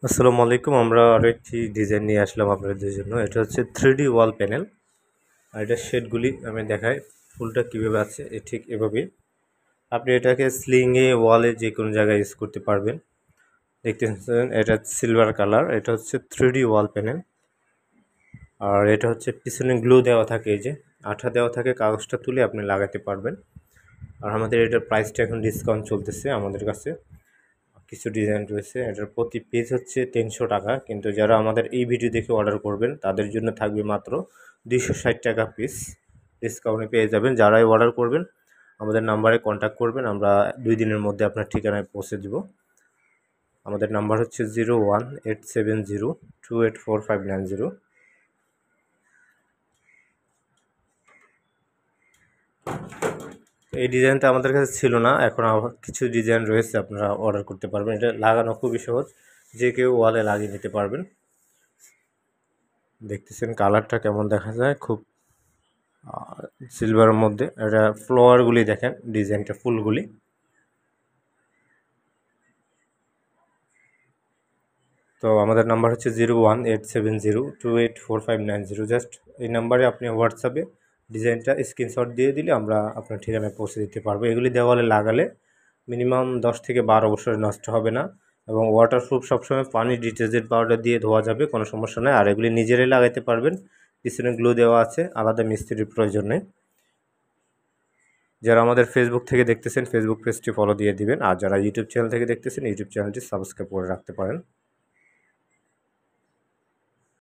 আসসালামু আলাইকুম। আমরা আরও একটি ডিজাইন নিয়ে আসলাম আপনাদের জন্য। এটা হচ্ছে 3D ওয়াল প্যানেল। আর এটার শেডগুলি আমি দেখাই ফুলটা কীভাবে আছে ঠিক এভাবেই। আপনি এটাকে স্লিংয়ে ওয়ালে যে কোনো জায়গায় ইউজ করতে পারবেন। দেখতেছেন এটা সিলভার কালার, এটা হচ্ছে 3D ওয়াল প্যানেল। আর এটা হচ্ছে পিছনে গ্লু দেওয়া থাকে, এই যে আঠা দেওয়া থাকে, কাগজটা তুলে আপনি লাগাতে পারবেন। আর আমাদের এটার প্রাইসটা এখন ডিসকাউন্ট চলতেছে আমাদের কাছে। কিছু ডিজাইন রয়েছে, এটার প্রতি পিস হচ্ছে 300 টাকা, কিন্তু যারা আমাদের এই ভিডিও দেখে অর্ডার করবেন তাদের জন্য থাকবে মাত্র 260 টাকা পিস ডিসকাউন্টে পেয়ে যাবেন। যারাই অর্ডার করবেন আমাদের নাম্বারে কন্ট্যাক্ট করবেন, আমরা 2 দিনের মধ্যে আপনার ঠিকানায় পৌঁছে দেব। আমাদের নাম্বার হচ্ছে 018702845990। এই ডিজাইনটা আমাদের কাছে ছিল না, এখন কিছু ডিজাইন রয়েছে, আপনারা অর্ডার করতে পারবেন। এটা লাগানো খুবই সহজ, যে কেউ ওয়ালে লাগিয়ে নিতে পারবেন। দেখতেছেন কালারটা কেমন দেখা যায়, খুব সিলভারের মধ্যে। এটা ফ্লাওয়ারগুলি দেখেন, ডিজাইনটা ফুলগুলি। তো আমাদের নাম্বার হচ্ছে 018702845990। জাস্ট এই নাম্বারে আপনি হোয়াটসঅ্যাপে ডিজাইনটা স্ক্রিনশট দিয়ে দিলে আমরা আপনার ঠিকানায় পৌঁছে দিতে পারবো। এগুলি দেওয়ালে লাগালে মিনিমাম 10 থেকে 12 বছর নষ্ট হবে না, এবং ওয়াটারপ্রুফ। সবসময় পানি ডিটারজেন্ট পাউডার দিয়ে ধোয়া যাবে, কোনো সমস্যা নেই। আর এগুলি নিজেরাই লাগাইতে পারবেন, পিছনে গ্লু দেওয়া আছে, আলাদা মিস্ত্রির প্রয়োজন নেই। যারা আমাদের ফেসবুক থেকে দেখতেছেন ফেসবুক পেজটি ফলো দিয়ে দিবেন, আর যারা ইউটিউব চ্যানেল থেকে দেখতেছেন ইউটিউব চ্যানেলটি সাবস্ক্রাইব করে রাখতে পারেন।